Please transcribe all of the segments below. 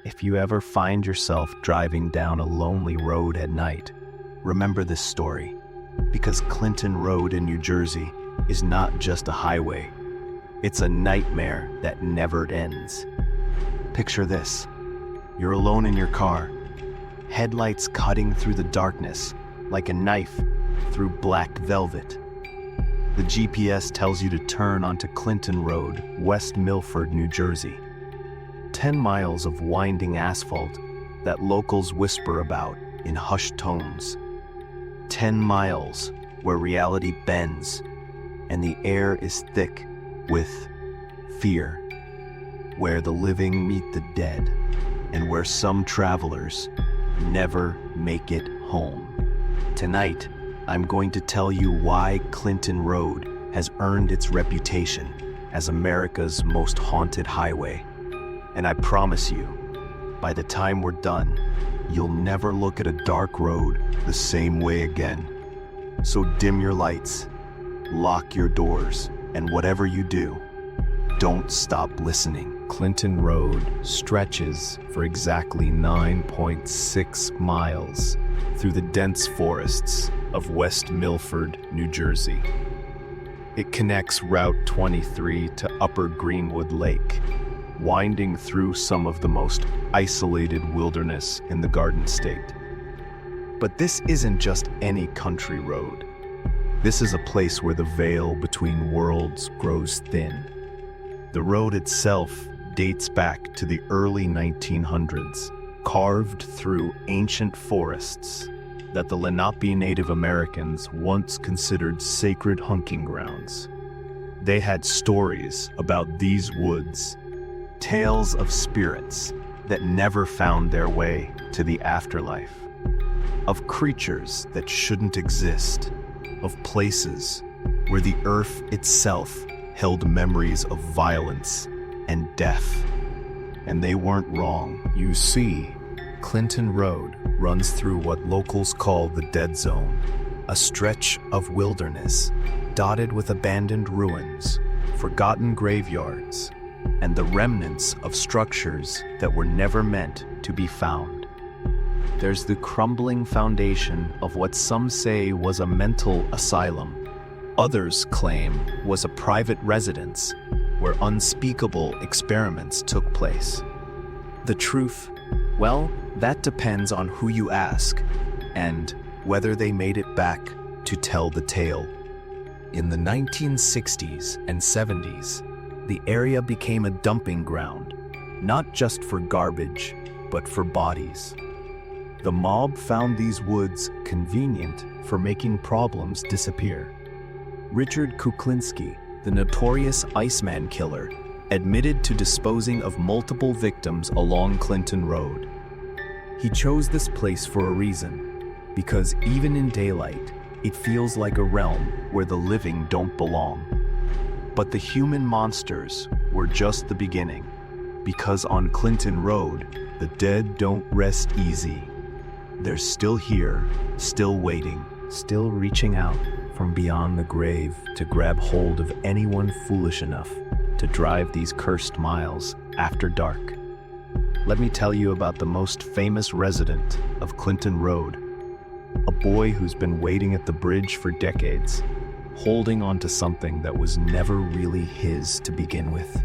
If you ever find yourself driving down a lonely road at night, remember this story, because Clinton Road in New Jersey is not just a highway. It's a nightmare that never ends. Picture this. You're alone in your car, headlights cutting through the darkness like a knife through black velvet. The GPS tells you to turn onto Clinton Road, West Milford, New Jersey. 10 miles of winding asphalt that locals whisper about in hushed tones. 10 miles where reality bends and the air is thick with fear, where the living meet the dead and where some travelers never make it home. Tonight, I'm going to tell you why Clinton Road has earned its reputation as America's most haunted highway. And I promise you, by the time we're done, you'll never look at a dark road the same way again. So dim your lights, lock your doors, and whatever you do, don't stop listening. Clinton Road stretches for exactly 9.6 miles through the dense forests of West Milford, New Jersey. It connects Route 23 to Upper Greenwood Lake, winding through some of the most isolated wilderness in the Garden State. But this isn't just any country road. This is a place where the veil between worlds grows thin. The road itself dates back to the early 1900s, carved through ancient forests that the Lenape Native Americans once considered sacred hunting grounds. They had stories about these woods, tales of spirits that never found their way to the afterlife, of creatures that shouldn't exist, of places where the earth itself held memories of violence and death. And they weren't wrong. You see, Clinton Road runs through what locals call the Dead Zone, a stretch of wilderness dotted with abandoned ruins, forgotten graveyards, and the remnants of structures that were never meant to be found. There's the crumbling foundation of what some say was a mental asylum. Others claim was a private residence where unspeakable experiments took place. The truth, well, that depends on who you ask and whether they made it back to tell the tale. In the 1960s and 70s, the area became a dumping ground, not just for garbage, but for bodies. The mob found these woods convenient for making problems disappear. Richard Kuklinski, the notorious Iceman killer, admitted to disposing of multiple victims along Clinton Road. He chose this place for a reason, because even in daylight, it feels like a realm where the living don't belong. But the human monsters were just the beginning, because on Clinton Road, the dead don't rest easy. They're still here, still waiting, still reaching out from beyond the grave to grab hold of anyone foolish enough to drive these cursed miles after dark. Let me tell you about the most famous resident of Clinton Road, a boy who's been waiting at the bridge for decades, holding on to something that was never really his to begin with.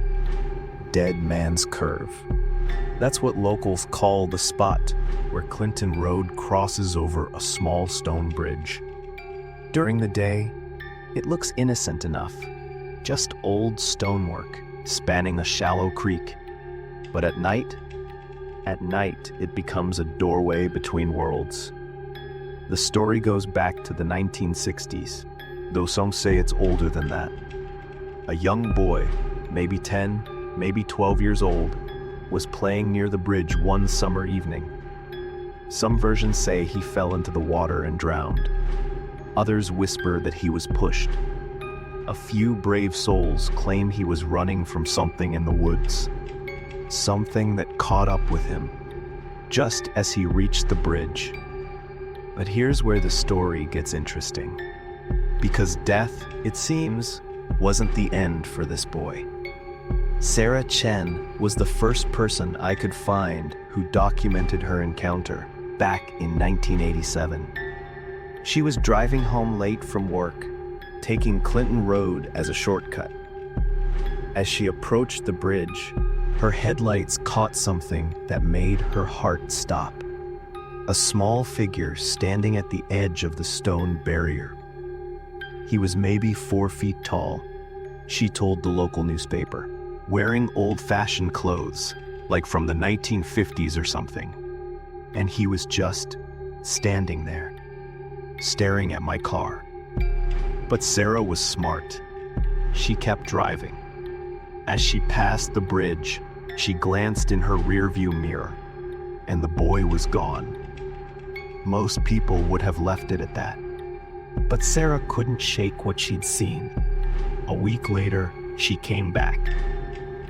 Dead Man's Curve. That's what locals call the spot where Clinton Road crosses over a small stone bridge. During the day, it looks innocent enough, just old stonework spanning a shallow creek. But at night it becomes a doorway between worlds. The story goes back to the 1960s, though some say it's older than that. A young boy, maybe 10, maybe 12 years old, was playing near the bridge one summer evening. Some versions say he fell into the water and drowned. Others whisper that he was pushed. A few brave souls claim he was running from something in the woods. Something that caught up with him, just as he reached the bridge. But here's where the story gets interesting. Because death, it seems, wasn't the end for this boy. Sarah Chen was the first person I could find who documented her encounter back in 1987. She was driving home late from work, taking Clinton Road as a shortcut. As she approached the bridge, her headlights caught something that made her heart stop. A small figure standing at the edge of the stone barrier. He was maybe 4 feet tall, she told the local newspaper, wearing old-fashioned clothes, like from the 1950s or something. And he was just standing there, staring at my car. But Sarah was smart. She kept driving. As she passed the bridge, she glanced in her rearview mirror, and the boy was gone. Most people would have left it at that. But Sarah couldn't shake what she'd seen. A week later, she came back.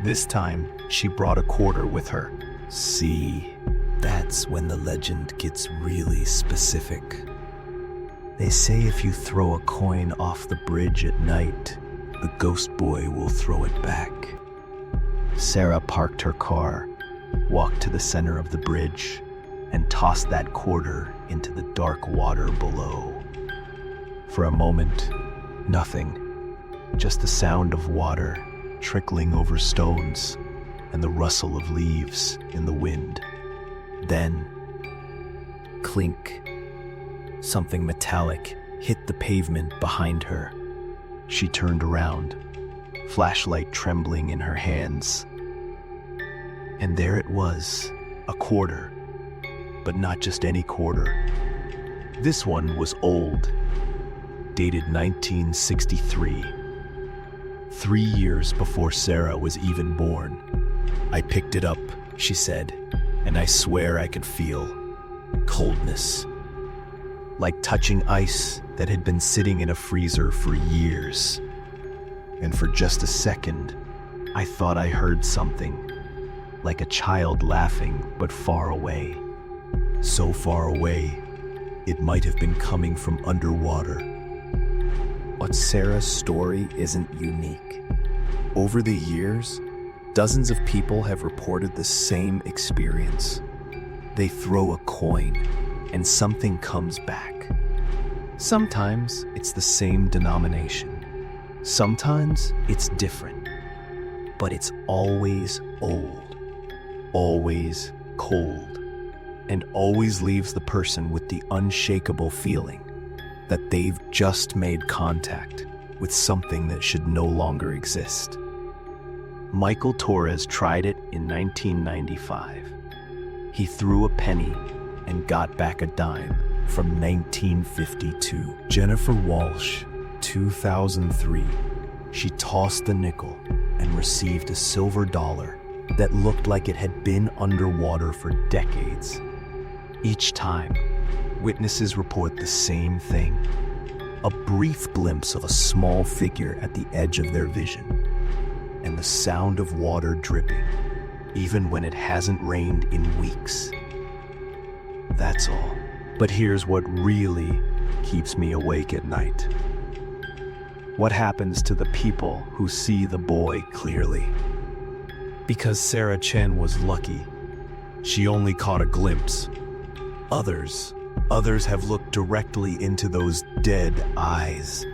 This time, she brought a quarter with her. See, that's when the legend gets really specific. They say if you throw a coin off the bridge at night, the ghost boy will throw it back. Sarah parked her car, walked to the center of the bridge, and tossed that quarter into the dark water below. For a moment, nothing. Just the sound of water trickling over stones and the rustle of leaves in the wind. Then, clink. Something metallic hit the pavement behind her. She turned around, flashlight trembling in her hands. And there it was, a quarter. But not just any quarter. This one was old, dated 1963. 3 years before Sarah was even born. I picked it up, she said, and I swear I could feel coldness. Like touching ice that had been sitting in a freezer for years. And for just a second, I thought I heard something, like a child laughing, but far away. So far away, it might have been coming from underwater. But Sarah's story isn't unique. Over the years, dozens of people have reported the same experience. They throw a coin, and something comes back. Sometimes it's the same denomination. Sometimes it's different. But it's always old, always cold, and always leaves the person with the unshakable feeling that they've just made contact with something that should no longer exist. Michael Torres tried it in 1995. He threw a penny and got back a dime from 1952. Jennifer Walsh, 2003. She tossed the nickel and received a silver dollar that looked like it had been underwater for decades. Each time, witnesses report the same thing. A brief glimpse of a small figure at the edge of their vision, and the sound of water dripping, even when it hasn't rained in weeks. That's all. But here's what really keeps me awake at night. What happens to the people who see the boy clearly? Because Sarah Chen was lucky, she only caught a glimpse. Others have looked directly into those dead eyes,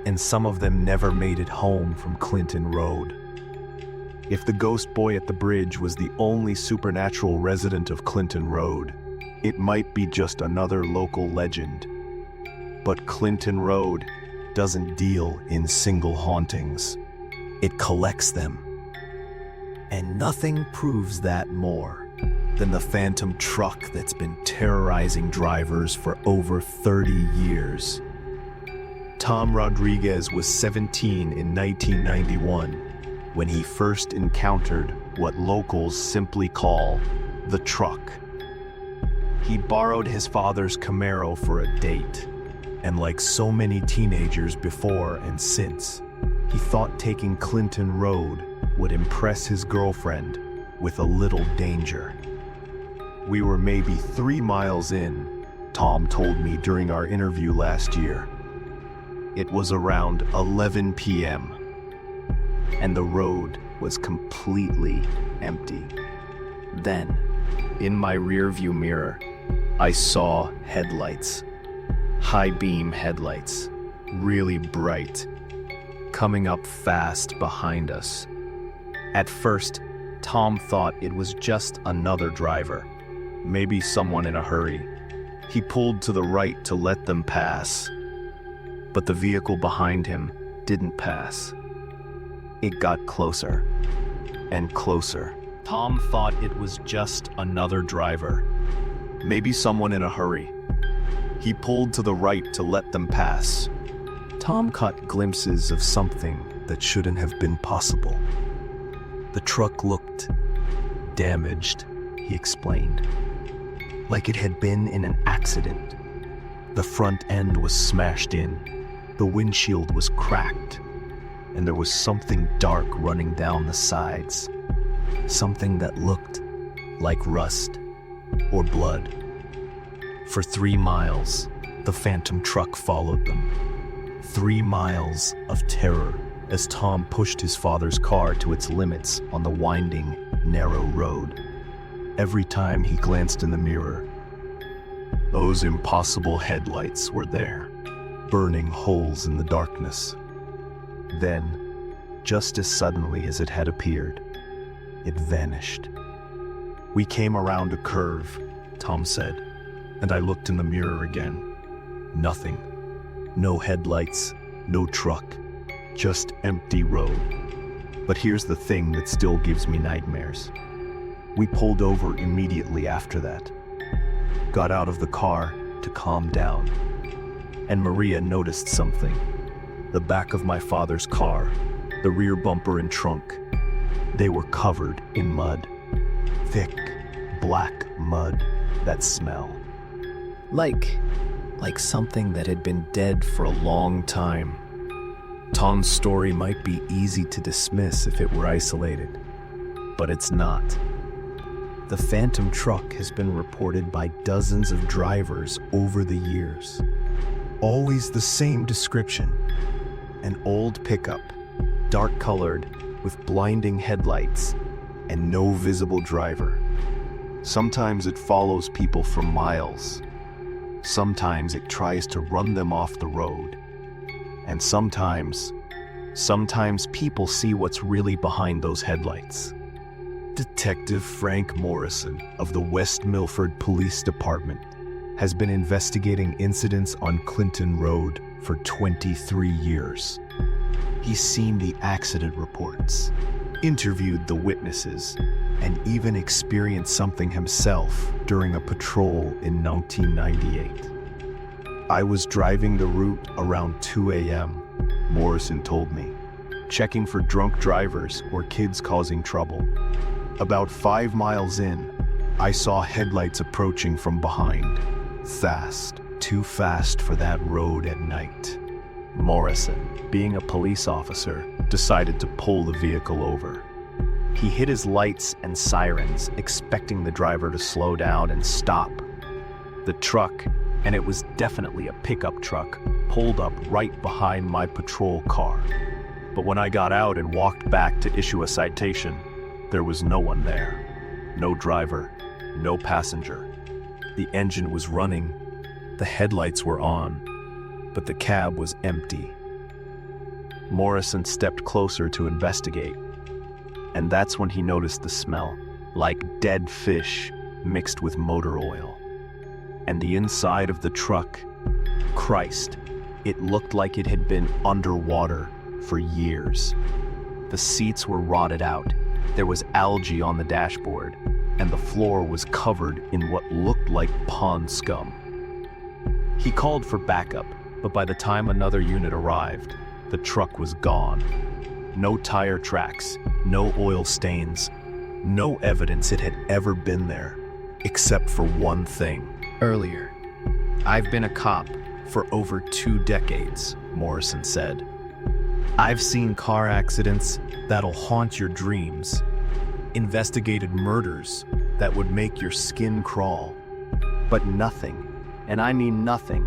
and some of them never made it home from Clinton Road. If the ghost boy at the bridge was the only supernatural resident of Clinton Road, it might be just another local legend. But Clinton Road doesn't deal in single hauntings. It collects them. And nothing proves that more than the phantom truck that's been terrorizing drivers for over 30 years. Tom Rodriguez was 17 in 1991 when he first encountered what locals simply call the truck. He borrowed his father's Camaro for a date, and like so many teenagers before and since, he thought taking Clinton Road would impress his girlfriend with a little danger. We were maybe 3 miles in, Tom told me during our interview last year. It was around 11 p.m., and the road was completely empty. Then, in my rearview mirror, I saw headlights. High-beam headlights, really bright, coming up fast behind us. At first, Tom thought it was just another driver, maybe someone in a hurry. He pulled to the right to let them pass, but the vehicle behind him didn't pass. It got closer and closer. Tom thought it was just another driver, maybe someone in a hurry. He pulled to the right to let them pass. Tom caught glimpses of something that shouldn't have been possible. The truck looked damaged, he explained, like it had been in an accident. The front end was smashed in, the windshield was cracked, and there was something dark running down the sides. Something that looked like rust or blood. For 3 miles, the phantom truck followed them. 3 miles of terror as Tom pushed his father's car to its limits on the winding, narrow road. Every time he glanced in the mirror, those impossible headlights were there, burning holes in the darkness. Then, just as suddenly as it had appeared, it vanished. We came around a curve, Tom said, and I looked in the mirror again. Nothing. No headlights, no truck, just empty road. But here's the thing that still gives me nightmares. We pulled over immediately after that, got out of the car to calm down, and Maria noticed something. The back of my father's car, the rear bumper and trunk, they were covered in mud. Thick, black mud, that smell. Like something that had been dead for a long time. Tom's story might be easy to dismiss if it were isolated, but it's not. The phantom truck has been reported by dozens of drivers over the years. Always the same description. An old pickup, dark-colored, with blinding headlights, and no visible driver. Sometimes it follows people for miles. Sometimes it tries to run them off the road. And sometimes people see what's really behind those headlights. Detective Frank Morrison of the West Milford Police Department has been investigating incidents on Clinton Road for 23 years. He's seen the accident reports, interviewed the witnesses, and even experienced something himself during a patrol in 1998. I was driving the route around 2 a.m., Morrison told me, checking for drunk drivers or kids causing trouble. About 5 miles in, I saw headlights approaching from behind. Fast, too fast for that road at night. Morrison, being a police officer, decided to pull the vehicle over. He hit his lights and sirens, expecting the driver to slow down and stop. The truck, and it was definitely a pickup truck, pulled up right behind my patrol car. But when I got out and walked back to issue a citation, there was no one there. No driver, no passenger. The engine was running, the headlights were on, but the cab was empty. Morrison stepped closer to investigate, and that's when he noticed the smell, like dead fish mixed with motor oil. And the inside of the truck, Christ, it looked like it had been underwater for years. The seats were rotted out, there was algae on the dashboard, and the floor was covered in what looked like pond scum. He called for backup, but by the time another unit arrived, the truck was gone. No tire tracks, no oil stains, no evidence it had ever been there, except for one thing. Earlier, I've been a cop for over 2 decades, Morrison said. I've seen car accidents that'll haunt your dreams, investigated murders that would make your skin crawl. But nothing, and I mean nothing,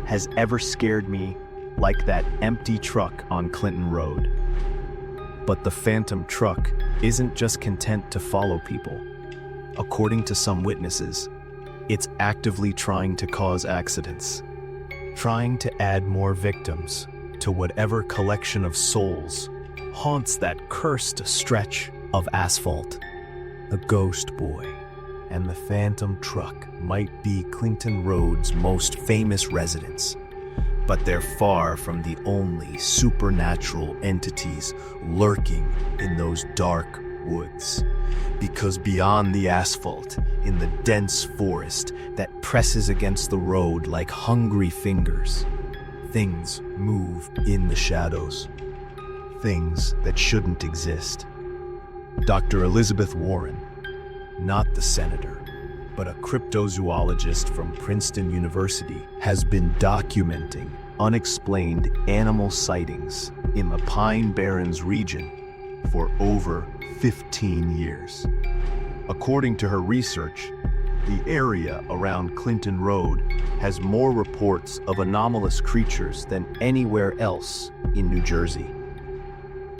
has ever scared me like that empty truck on Clinton Road. But the phantom truck isn't just content to follow people. According to some witnesses, it's actively trying to cause accidents, trying to add more victims to whatever collection of souls haunts that cursed stretch of asphalt. The ghost boy and the phantom truck might be Clinton Road's most famous residents, but they're far from the only supernatural entities lurking in those dark woods. Because beyond the asphalt, in the dense forest that presses against the road like hungry fingers, things move in the shadows. Things that shouldn't exist. Dr. Elizabeth Warren, not the senator, but a cryptozoologist from Princeton University, has been documenting unexplained animal sightings in the Pine Barrens region for over 15 years. According to her research, the area around Clinton Road has more reports of anomalous creatures than anywhere else in New Jersey.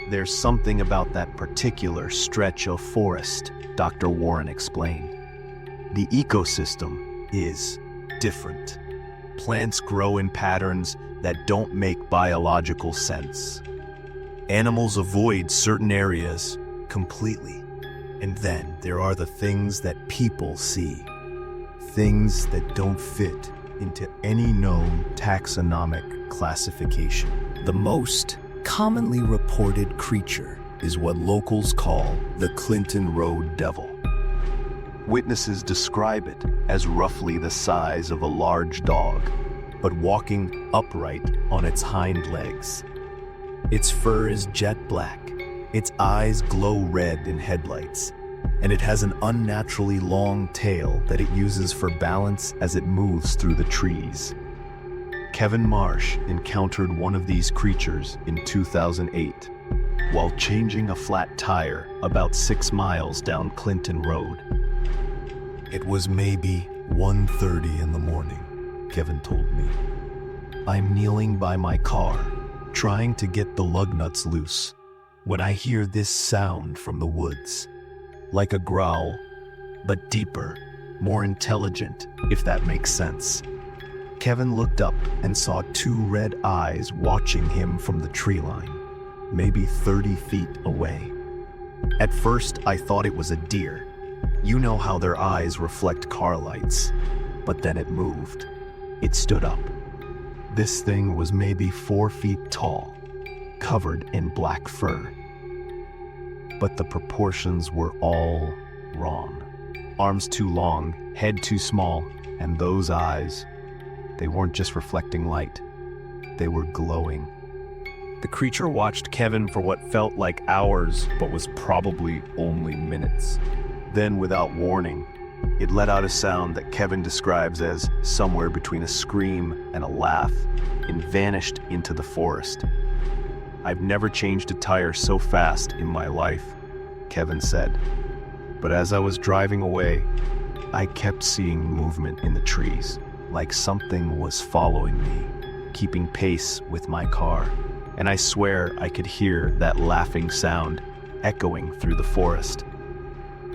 There's something about that particular stretch of forest, Dr. Warren explained. The ecosystem is different. Plants grow in patterns that don't make biological sense. Animals avoid certain areas completely. And then there are the things that people see. Things that don't fit into any known taxonomic classification. The most commonly reported creature is what locals call the Clinton Road Devil. Witnesses describe it as roughly the size of a large dog, but walking upright on its hind legs. Its fur is jet black, its eyes glow red in headlights, and it has an unnaturally long tail that it uses for balance as it moves through the trees. Kevin Marsh encountered one of these creatures in 2008 while changing a flat tire about 6 miles down Clinton Road. It was maybe 1:30 in the morning, Kevin told me. I'm kneeling by my car, trying to get the lug nuts loose, when I hear this sound from the woods. Like a growl, but deeper, more intelligent, if that makes sense. Kevin looked up and saw 2 red eyes watching him from the tree line, maybe 30 feet away. At first, I thought it was a deer. You know how their eyes reflect car lights. But then it moved. It stood up. This thing was maybe 4 feet tall, covered in black fur. But the proportions were all wrong. Arms too long, head too small, and those eyes, they weren't just reflecting light. They were glowing. The creature watched Kevin for what felt like hours, but was probably only minutes. Then, without warning, it let out a sound that Kevin describes as somewhere between a scream and a laugh, and vanished into the forest. I've never changed a tire so fast in my life, Kevin said. But as I was driving away, I kept seeing movement in the trees, like something was following me, keeping pace with my car. And I swear I could hear that laughing sound echoing through the forest.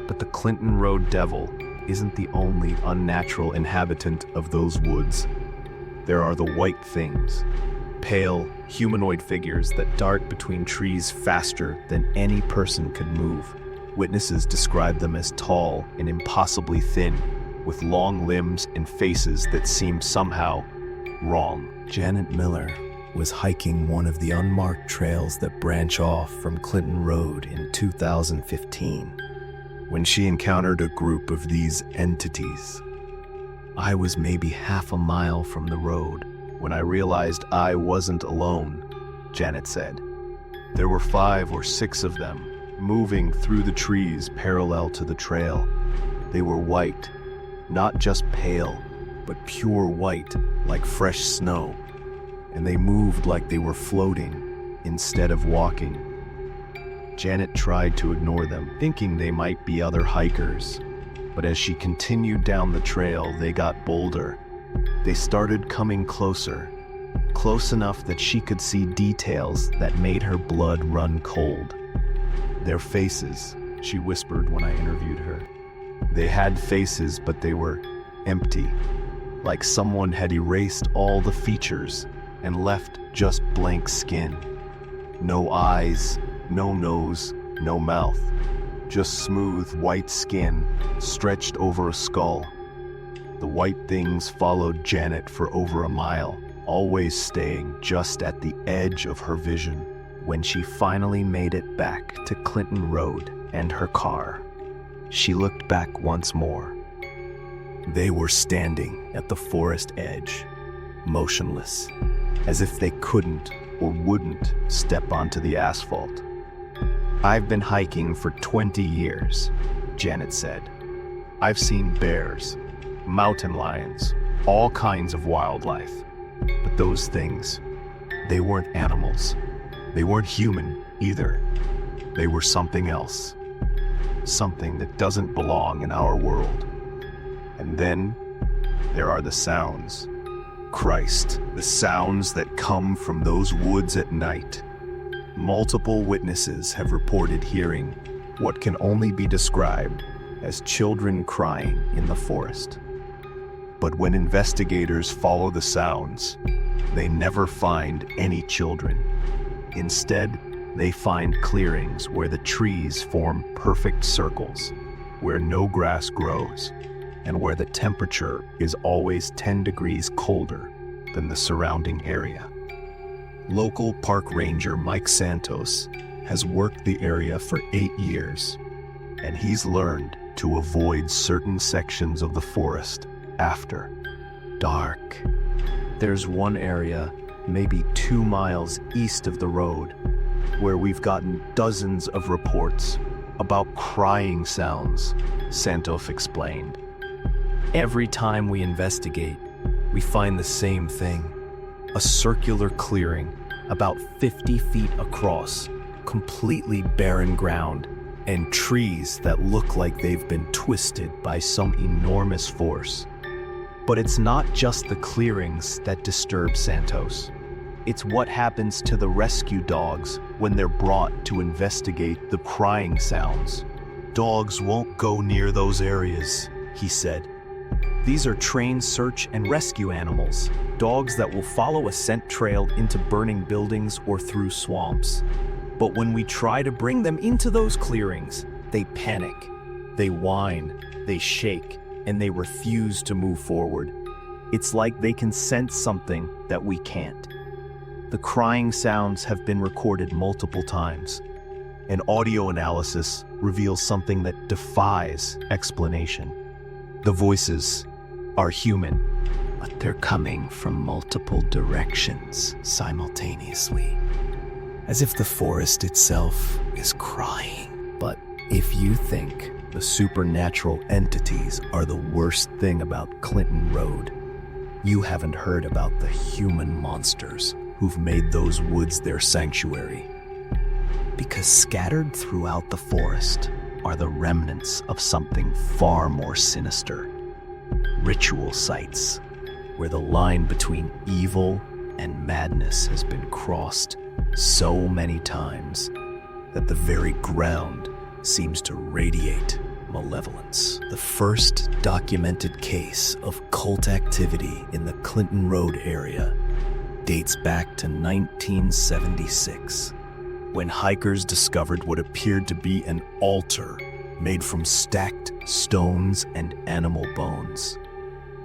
But the Clinton Road Devil isn't the only unnatural inhabitant of those woods. There are the white things, pale, humanoid figures that dart between trees faster than any person could move. Witnesses describe them as tall and impossibly thin, with long limbs and faces that seem somehow wrong. Janet Miller was hiking one of the unmarked trails that branch off from Clinton Road in 2015 when she encountered a group of these entities. I was maybe half a mile from the road when I realized I wasn't alone, Janet said. There were 5 or 6 of them, moving through the trees parallel to the trail. They were white, not just pale, but pure white, like fresh snow. And they moved like they were floating instead of walking. Janet tried to ignore them, thinking they might be other hikers. But as she continued down the trail, they got bolder. They started coming closer, close enough that she could see details that made her blood run cold. Their faces, she whispered when I interviewed her. They had faces, but they were empty, like someone had erased all the features and left just blank skin. No eyes, no nose, no mouth, just smooth white skin stretched over a skull. The white things followed Janet for over a mile, always staying just at the edge of her vision. When she finally made it back to Clinton Road and her car, she looked back once more. They were standing at the forest edge, motionless, as if they couldn't or wouldn't step onto the asphalt. "I've been hiking for 20 years, Janet said. "I've seen bears, mountain lions, all kinds of wildlife. But those things, they weren't animals. They weren't human either. They were something else. Something that doesn't belong in our world. And then there are the sounds. Christ, the sounds that come from those woods at night. Multiple witnesses have reported hearing what can only be described as children crying in the forest. But when investigators follow the sounds, they never find any children. Instead, they find clearings where the trees form perfect circles, where no grass grows, and where the temperature is always 10 degrees colder than the surrounding area. Local park ranger Mike Santos has worked the area for 8 years, and he's learned to avoid certain sections of the forest after dark. There's one area, maybe 2 miles east of the road, where we've gotten dozens of reports about crying sounds, Santos explained. Every time we investigate, we find the same thing. A circular clearing about 50 feet across, completely barren ground, and trees that look like they've been twisted by some enormous force. But it's not just the clearings that disturb Santos. It's what happens to the rescue dogs when they're brought to investigate the crying sounds. Dogs won't go near those areas, he said. These are trained search and rescue animals, dogs that will follow a scent trail into burning buildings or through swamps. But when we try to bring them into those clearings, they panic, they whine, they shake, and they refuse to move forward. It's like they can sense something that we can't. The crying sounds have been recorded multiple times. An audio analysis reveals something that defies explanation. The voices are human, but they're coming from multiple directions simultaneously, as if the forest itself is crying. But if you think the supernatural entities are the worst thing about Clinton Road, you haven't heard about the human monsters who've made those woods their sanctuary. Because scattered throughout the forest are the remnants of something far more sinister. Ritual sites, where the line between evil and madness has been crossed so many times that the very ground seems to radiate malevolence. The first documented case of cult activity in the Clinton Road area dates back to 1976, when hikers discovered what appeared to be an altar made from stacked stones and animal bones.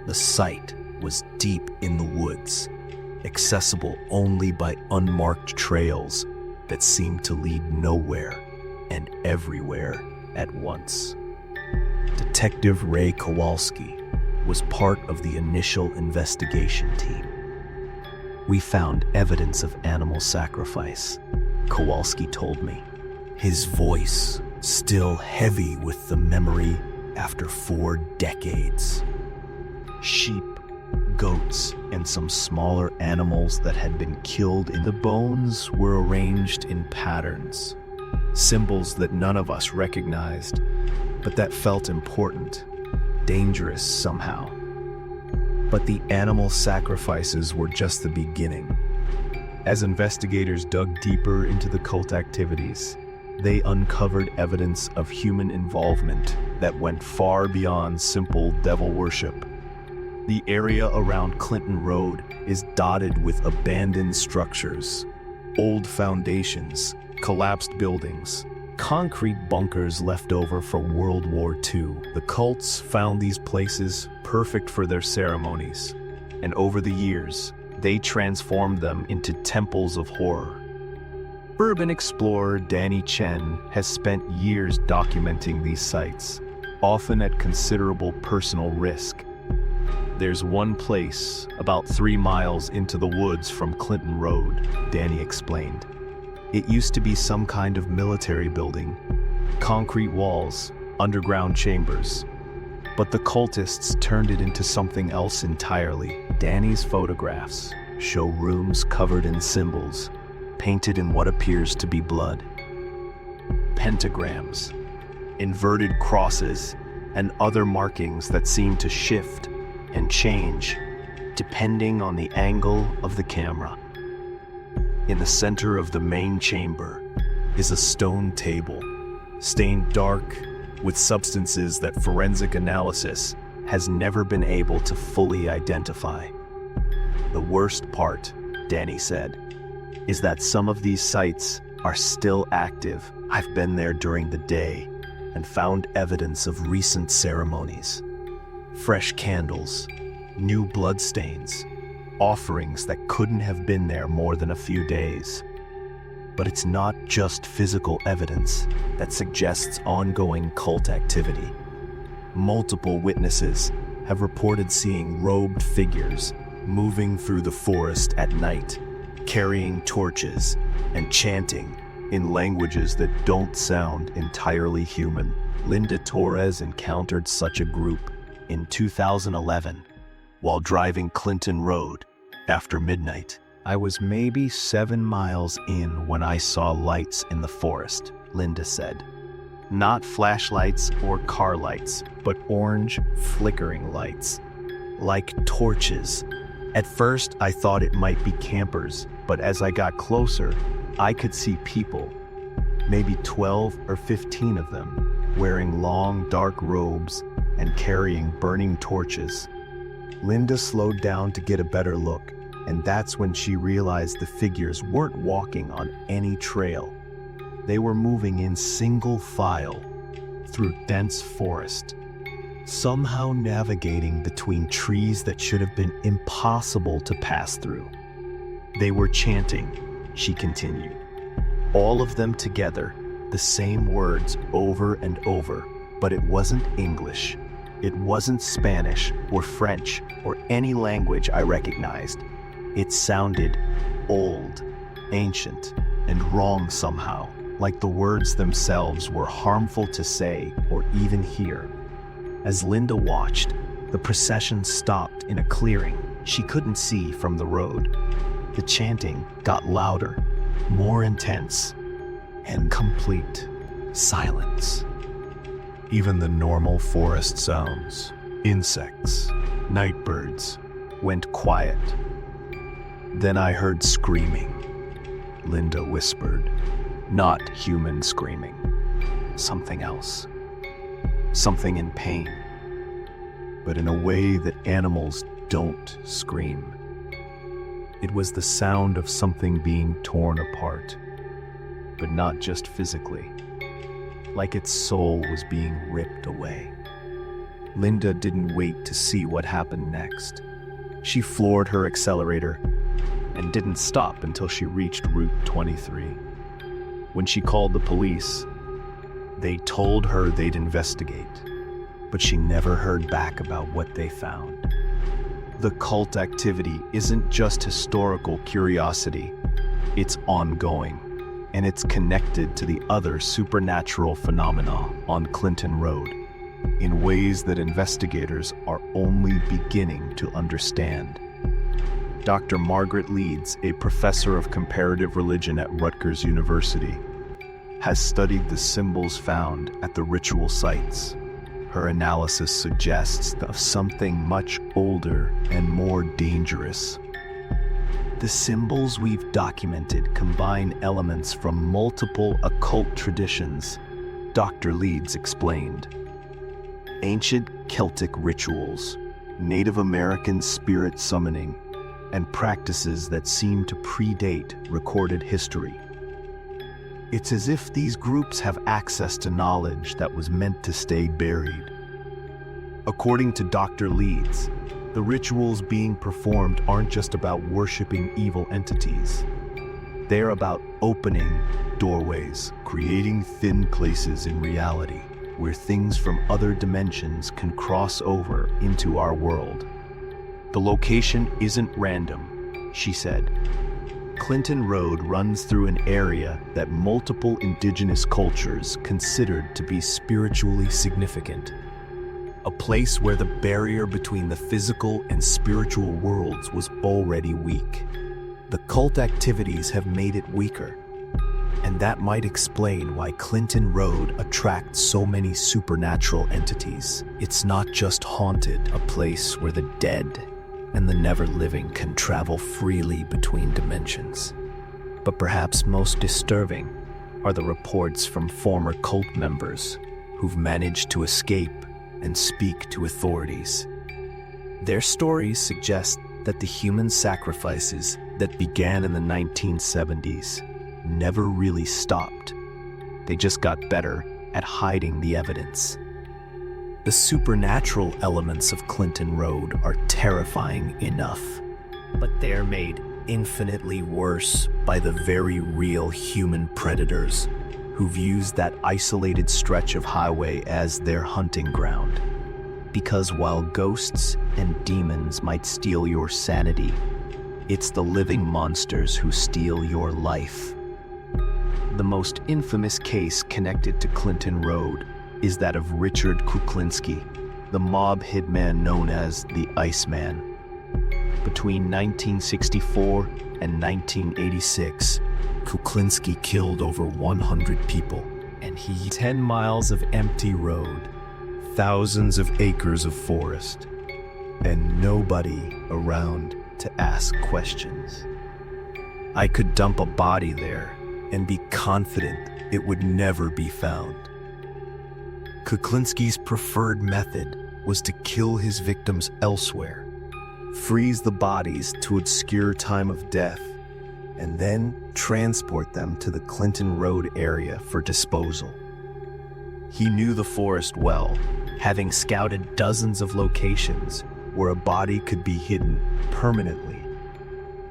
The site was deep in the woods, accessible only by unmarked trails that seemed to lead nowhere and everywhere at once. Detective Ray Kowalski was part of the initial investigation team. We found evidence of animal sacrifice, Kowalski told me, his voice still heavy with the memory after 4 decades. Sheep, goats, and some smaller animals that had been killed in the bones were arranged in patterns, symbols that none of us recognized, but that felt important, dangerous somehow. But the animal sacrifices were just the beginning. As investigators dug deeper into the cult activities, They uncovered evidence of human involvement that went far beyond simple devil worship. The area around Clinton Road is dotted with abandoned structures, old foundations, collapsed buildings, concrete bunkers left over from World War II. The cults found these places perfect for their ceremonies, and over the years, they transformed them into temples of horror. Urban explorer Danny Chen has spent years documenting these sites, often at considerable personal risk. There's one place, about 3 miles into the woods from Clinton Road, Danny explained. It used to be some kind of military building, concrete walls, underground chambers. But the cultists turned it into something else entirely. Danny's photographs show rooms covered in symbols, painted in what appears to be blood. Pentagrams, inverted crosses, and other markings that seem to shift and change depending on the angle of the camera. In the center of the main chamber is a stone table, stained dark with substances that forensic analysis has never been able to fully identify. The worst part, Danny said, is that some of these sites are still active. I've been there during the day and found evidence of recent ceremonies. Fresh candles, new bloodstains, offerings that couldn't have been there more than a few days. But it's not just physical evidence that suggests ongoing cult activity. Multiple witnesses have reported seeing robed figures moving through the forest at night, carrying torches and chanting in languages that don't sound entirely human. Linda Torres encountered such a group in 2011 while driving Clinton Road after midnight. I was maybe 7 miles in when I saw lights in the forest, Linda said. Not flashlights or car lights, but orange, flickering lights, like torches. At first, I thought it might be campers, but as I got closer, I could see people, maybe 12 or 15 of them, wearing long, dark robes and carrying burning torches. Linda slowed down to get a better look, and that's when she realized the figures weren't walking on any trail. They were moving in single file through dense forest, somehow navigating between trees that should have been impossible to pass through. They were chanting, she continued, all of them together, the same words over and over, but it wasn't English. It wasn't Spanish or French or any language I recognized. It sounded old, ancient, and wrong somehow, like the words themselves were harmful to say or even hear. As Linda watched, the procession stopped in a clearing she couldn't see from the road. The chanting got louder, more intense, and complete silence. Even the normal forest sounds, insects, night birds, went quiet. Then I heard screaming, Linda whispered. Not human screaming. Something else. Something in pain. But in a way that animals don't scream. It was the sound of something being torn apart, but not just physically. Like its soul was being ripped away. Linda didn't wait to see what happened next. She floored her accelerator and didn't stop until she reached Route 23. When she called the police, they told her they'd investigate, but she never heard back about what they found. The cult activity isn't just historical curiosity, it's ongoing, and it's connected to the other supernatural phenomena on Clinton Road in ways that investigators are only beginning to understand. Dr. Margaret Leeds, a professor of comparative religion at Rutgers University, has studied the symbols found at the ritual sites. Her analysis suggests of something much older and more dangerous. The symbols we've documented combine elements from multiple occult traditions, Dr. Leeds explained. Ancient Celtic rituals, Native American spirit summoning, and practices that seem to predate recorded history. It's as if these groups have access to knowledge that was meant to stay buried. According to Dr. Leeds, the rituals being performed aren't just about worshiping evil entities. They're about opening doorways, creating thin places in reality, where things from other dimensions can cross over into our world. The location isn't random, she said. Clinton Road runs through an area that multiple indigenous cultures considered to be spiritually significant. A place where the barrier between the physical and spiritual worlds was already weak. The cult activities have made it weaker, and that might explain why Clinton Road attracts so many supernatural entities. It's not just haunted, a place where the dead and the never-living can travel freely between dimensions. But perhaps most disturbing are the reports from former cult members who've managed to escape and speak to authorities. Their stories suggest that the human sacrifices that began in the 1970s never really stopped. They just got better at hiding the evidence. The supernatural elements of Clinton Road are terrifying enough, but they're made infinitely worse by the very real human predators who've used that isolated stretch of highway as their hunting ground. Because while ghosts and demons might steal your sanity, it's the living monsters who steal your life. The most infamous case connected to Clinton Road is that of Richard Kuklinski, the mob hitman known as the Iceman. Between 1964 and 1986, Kuklinski killed over 100 people, and he 10 miles of empty road, thousands of acres of forest, and nobody around to ask questions. I could dump a body there and be confident it would never be found. Kuklinski's preferred method was to kill his victims elsewhere, freeze the bodies to obscure time of death, and then transport them to the Clinton Road area for disposal. He knew the forest well, having scouted dozens of locations where a body could be hidden permanently.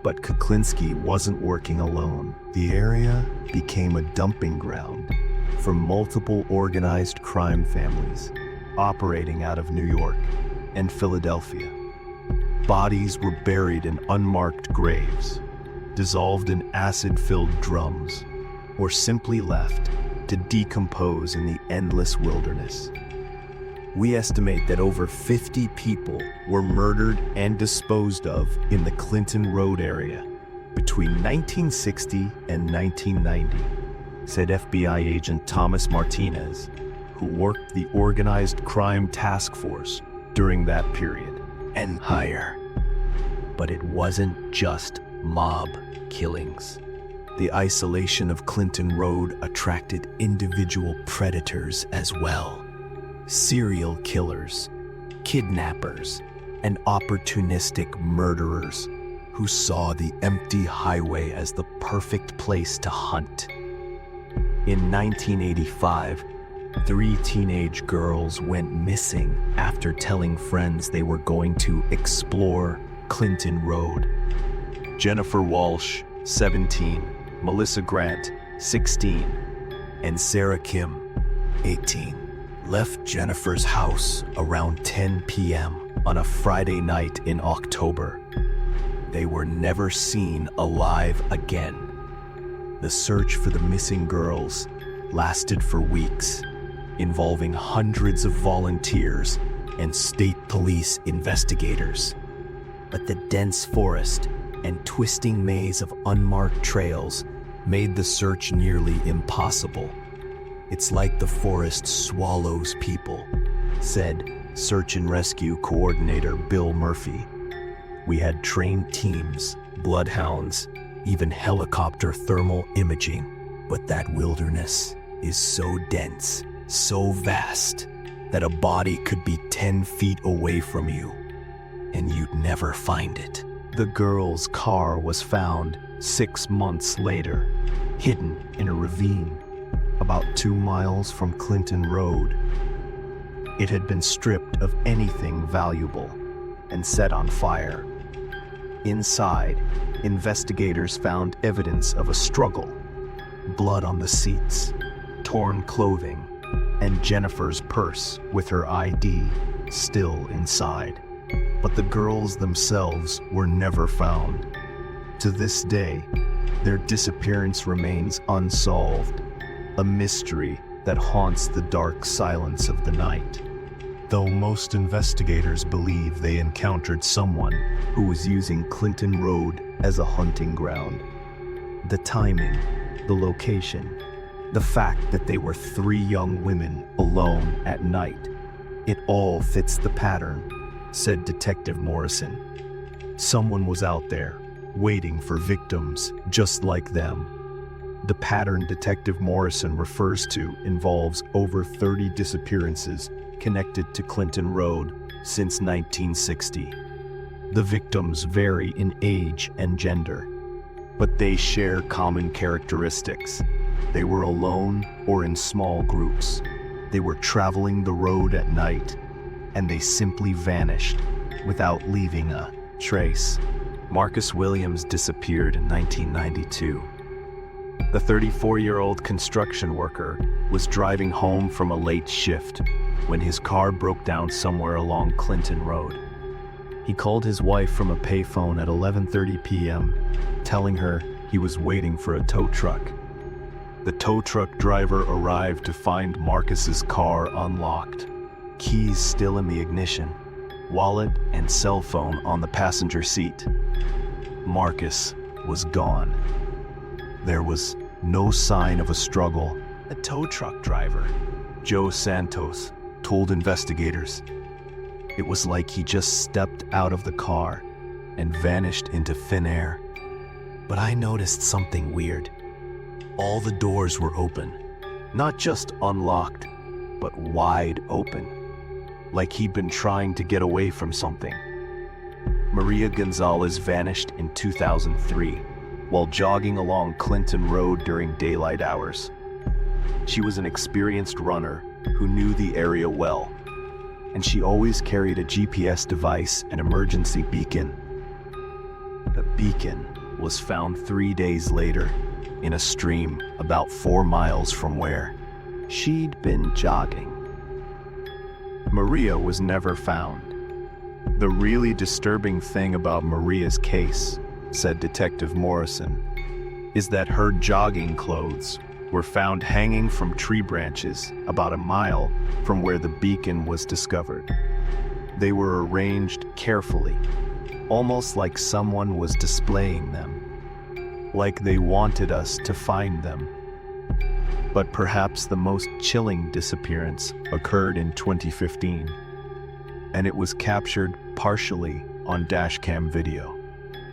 But Kuklinski wasn't working alone. The area became a dumping ground for multiple organized crime families operating out of New York and Philadelphia. Bodies were buried in unmarked graves, dissolved in acid-filled drums, or simply left to decompose in the endless wilderness. We estimate that over 50 people were murdered and disposed of in the Clinton Road area between 1960 and 1990, said FBI agent Thomas Martinez, who worked the Organized Crime Task Force during that period, and higher. But it wasn't just mob killings. The isolation of Clinton Road attracted individual predators as well. Serial killers, kidnappers, and opportunistic murderers who saw the empty highway as the perfect place to hunt. In 1985, 3 teenage girls went missing after telling friends they were going to explore Clinton Road. Jennifer Walsh, 17, Melissa Grant, 16, and Sarah Kim, 18. Left Jennifer's house around 10 p.m. on a Friday night in October. They were never seen alive again. The search for the missing girls lasted for weeks, involving hundreds of volunteers and state police investigators. But the dense forest and twisting maze of unmarked trails made the search nearly impossible. It's like the forest swallows people, said search and rescue coordinator Bill Murphy. We had trained teams bloodhounds, even helicopter thermal imaging. But that wilderness is so dense, so vast, that a body could be 10 feet away from you, and you'd never find it. The girl's car was found 6 months later, hidden in a ravine, about 2 miles from Clinton Road. It had been stripped of anything valuable and set on fire. Inside, investigators found evidence of a struggle, blood on the seats, torn clothing, and Jennifer's purse with her ID still inside. But the girls themselves were never found. To this day, their disappearance remains unsolved, a mystery that haunts the dark silence of the night. Though most investigators believe they encountered someone who was using Clinton Road as a hunting ground. The timing, the location, the fact that they were 3 young women alone at night, it all fits the pattern, said Detective Morrison. Someone was out there, waiting for victims just like them. The pattern Detective Morrison refers to involves over 30 disappearances connected to Clinton Road since 1960. The victims vary in age and gender, but they share common characteristics. They were alone or in small groups. They were traveling the road at night, and they simply vanished without leaving a trace. Marcus Williams disappeared in 1992. The 34-year-old construction worker was driving home from a late shift when his car broke down somewhere along Clinton Road. He called his wife from a payphone at 11:30 p.m., telling her he was waiting for a tow truck. The tow truck driver arrived to find Marcus's car unlocked, keys still in the ignition, wallet and cell phone on the passenger seat. Marcus was gone. There was no sign of a struggle. A tow truck driver, Joe Santos, told investigators it was like he just stepped out of the car and vanished into thin air. But I noticed something weird. All the doors were open, not just unlocked, but wide open, like he'd been trying to get away from something. Maria Gonzalez vanished in 2003 while jogging along Clinton Road during daylight hours. She was an experienced runner who knew the area well, and she always carried a GPS device and emergency beacon. The beacon was found 3 days later in a stream about 4 miles from where she'd been jogging. Maria was never found. The really disturbing thing about Maria's case, said Detective Morrison, is that her jogging clothes were found hanging from tree branches about a mile from where the beacon was discovered. They were arranged carefully, almost like someone was displaying them, like they wanted us to find them. But perhaps the most chilling disappearance occurred in 2015, and it was captured partially on dashcam video.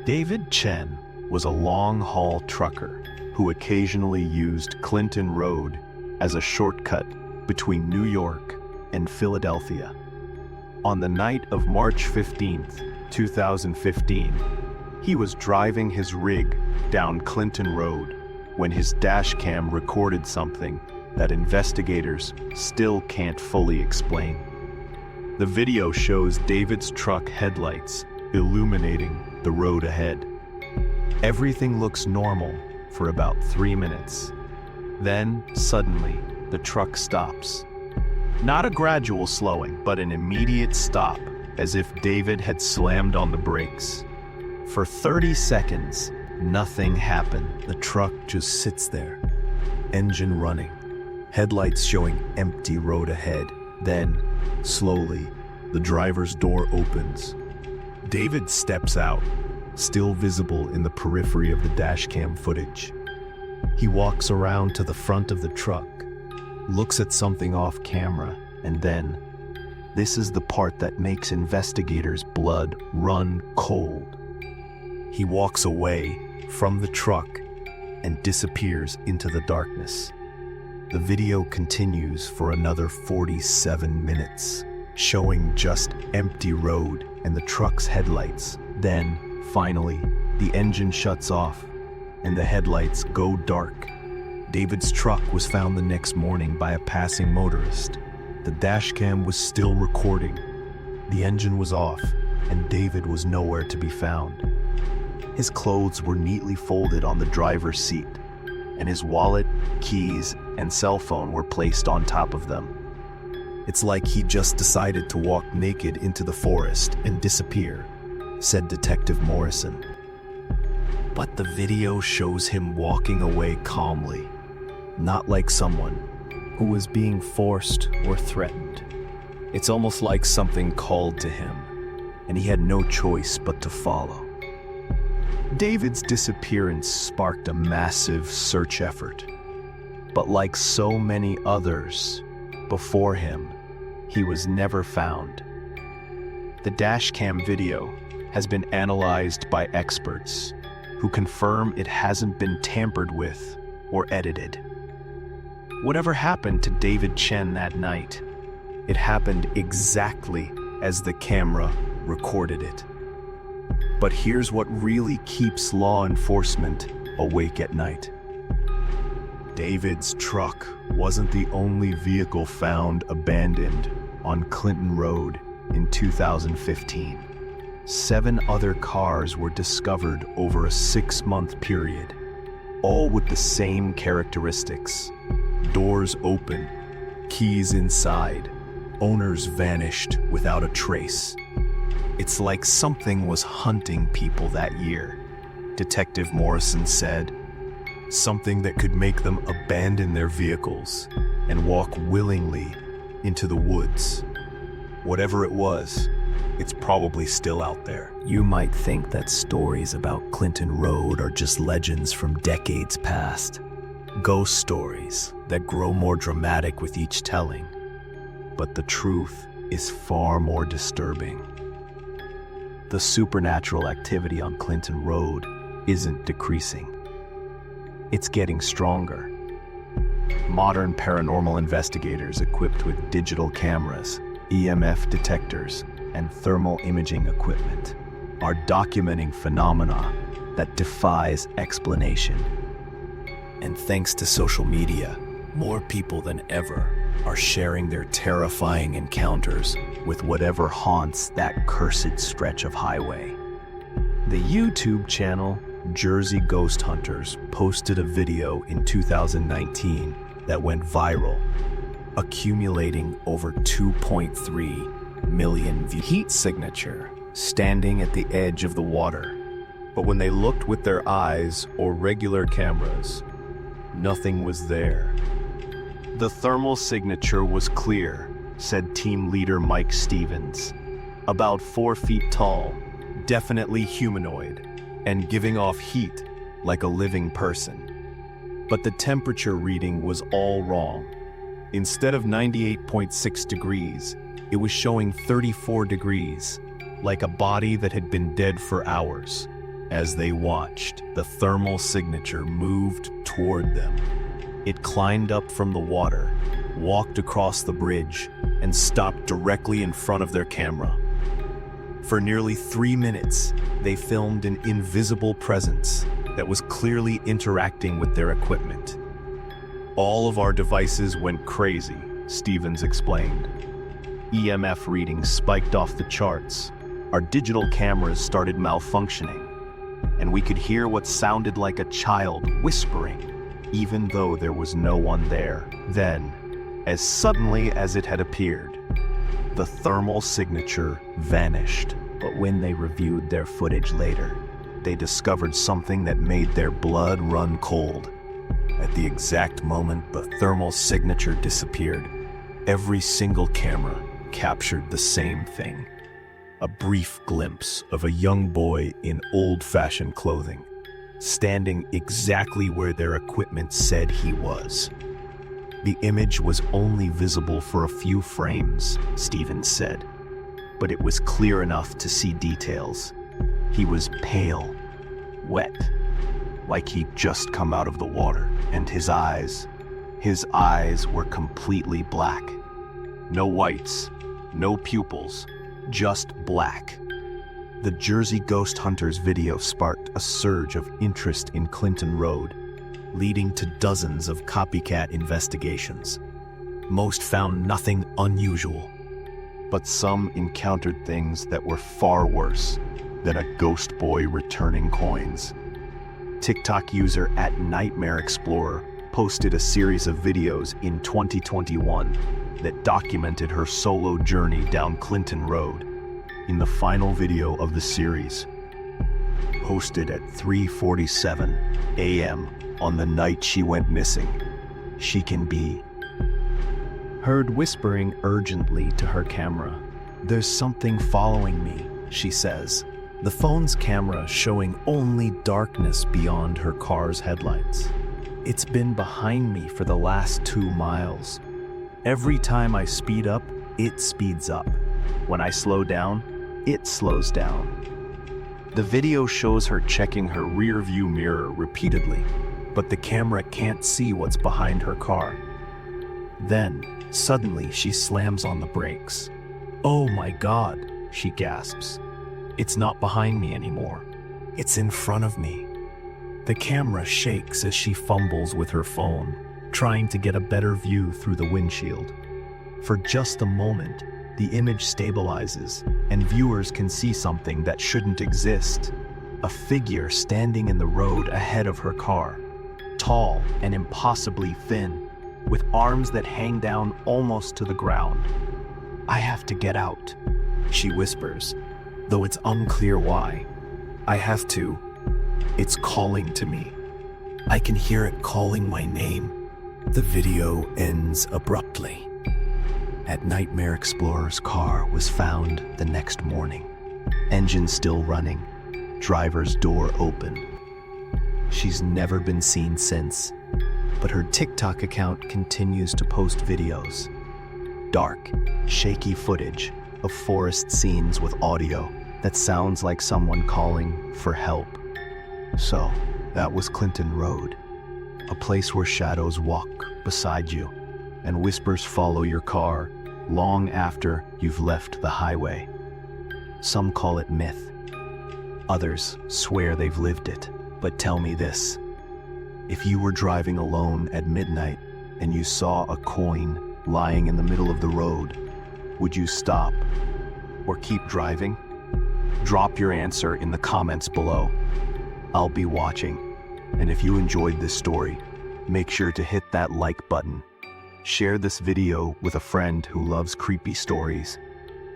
David Chen was a long-haul trucker who occasionally used Clinton Road as a shortcut between New York and Philadelphia. On the night of March 15th, 2015, he was driving his rig down Clinton Road when his dashcam recorded something that investigators still can't fully explain. The video shows David's truck headlights illuminating the road ahead. Everything looks normal for about 3 minutes. Then, suddenly, the truck stops. Not a gradual slowing, but an immediate stop, as if David had slammed on the brakes. For 30 seconds, nothing happened. The truck just sits there, engine running, headlights showing empty road ahead. Then, slowly, the driver's door opens. David steps out, still visible in the periphery of the dashcam footage. He walks around to the front of the truck, looks at something off camera, and then, this is the part that makes investigators' blood run cold. He walks away from the truck and disappears into the darkness. The video continues for another 47 minutes, showing just empty road and the truck's headlights. Then, finally, the engine shuts off and the headlights go dark. David's truck was found the next morning by a passing motorist. The dashcam was still recording. The engine was off, and David was nowhere to be found. His clothes were neatly folded on the driver's seat, and his wallet, keys, and cell phone were placed on top of them. It's like he just decided to walk naked into the forest and disappear, said Detective Morrison. But the video shows him walking away calmly, not like someone who was being forced or threatened. It's almost like something called to him, and he had no choice but to follow. David's disappearance sparked a massive search effort, but like so many others before him, he was never found. The dashcam video has been analyzed by experts who confirm it hasn't been tampered with or edited. Whatever happened to David Chen that night, it happened exactly as the camera recorded it. But here's what really keeps law enforcement awake at night. David's truck wasn't the only vehicle found abandoned on Clinton Road in 2015. 7 other cars were discovered over a 6-month period, all with the same characteristics. Doors open, keys inside, owners vanished without a trace. It's like something was hunting people that year, Detective Morrison said. Something that could make them abandon their vehicles and walk willingly into the woods. Whatever it was, it's probably still out there. You might think that stories about Clinton Road are just legends from decades past. Ghost stories that grow more dramatic with each telling. But the truth is far more disturbing. The supernatural activity on Clinton Road isn't decreasing. It's getting stronger. Modern paranormal investigators equipped with digital cameras, EMF detectors, and thermal imaging equipment are documenting phenomena that defies explanation. And thanks to social media, more people than ever are sharing their terrifying encounters with whatever haunts that cursed stretch of highway. The YouTube channel Jersey Ghost Hunters posted a video in 2019 that went viral, accumulating over 2.3 million views. Heat signature, standing at the edge of the water. But when they looked with their eyes or regular cameras, nothing was there. The thermal signature was clear, said team leader Mike Stevens. About 4 feet tall, definitely humanoid, and giving off heat like a living person. But the temperature reading was all wrong. Instead of 98.6 degrees, it was showing 34 degrees, like a body that had been dead for hours. As they watched, the thermal signature moved toward them. It climbed up from the water, walked across the bridge, and stopped directly in front of their camera. For nearly 3 minutes, they filmed an invisible presence that was clearly interacting with their equipment. All of our devices went crazy, Stevens explained. EMF readings spiked off the charts. Our digital cameras started malfunctioning, and we could hear what sounded like a child whispering, even though there was no one there. Then, as suddenly as it had appeared, the thermal signature vanished. But when they reviewed their footage later, they discovered something that made their blood run cold. At the exact moment the thermal signature disappeared, every single camera captured the same thing. A brief glimpse of a young boy in old-fashioned clothing, standing exactly where their equipment said he was. The image was only visible for a few frames, Stevens said, but it was clear enough to see details. He was pale, wet, like he'd just come out of the water, and his eyes were completely black. No whites, no pupils, just black. The Jersey Ghost Hunters video sparked a surge of interest in Clinton Road, leading to dozens of copycat investigations. Most found nothing unusual, but some encountered things that were far worse than a ghost boy returning coins. TikTok user @NightmareExplorer posted a series of videos in 2021 that documented her solo journey down Clinton Road. In the final video of the series, posted at 3:47 a.m. on the night she went missing, she can be heard whispering urgently to her camera. "There's something following me," she says, the phone's camera showing only darkness beyond her car's headlights. "It's been behind me for the last 2 miles. Every time I speed up, it speeds up. When I slow down, it slows down." The video shows her checking her rear view mirror repeatedly, but the camera can't see what's behind her car. Then, suddenly, she slams on the brakes. "Oh my God," she gasps. "It's not behind me anymore. It's in front of me." The camera shakes as she fumbles with her phone, trying to get a better view through the windshield. For just a moment, the image stabilizes, and viewers can see something that shouldn't exist. A figure standing in the road ahead of her car, tall and impossibly thin, with arms that hang down almost to the ground. "I have to get out," she whispers, though it's unclear why. "I have to. It's calling to me. I can hear it calling my name." The video ends abruptly. Nightmare Explorer's car was found the next morning. Engine still running, driver's door open. She's never been seen since, but her TikTok account continues to post videos. Dark, shaky footage of forest scenes with audio that sounds like someone calling for help. So, that was Clinton Road, a place where shadows walk beside you and whispers follow your car long after you've left the highway. Some call it myth. Others swear they've lived it. But tell me this: if you were driving alone at midnight and you saw a coin lying in the middle of the road, would you stop or keep driving? Drop your answer in the comments below. I'll be watching. And if you enjoyed this story, make sure to hit that like button. Share this video with a friend who loves creepy stories.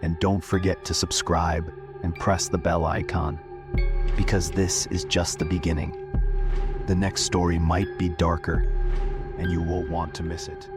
And don't forget to subscribe and press the bell icon, because this is just the beginning. The next story might be darker, and you won't want to miss it.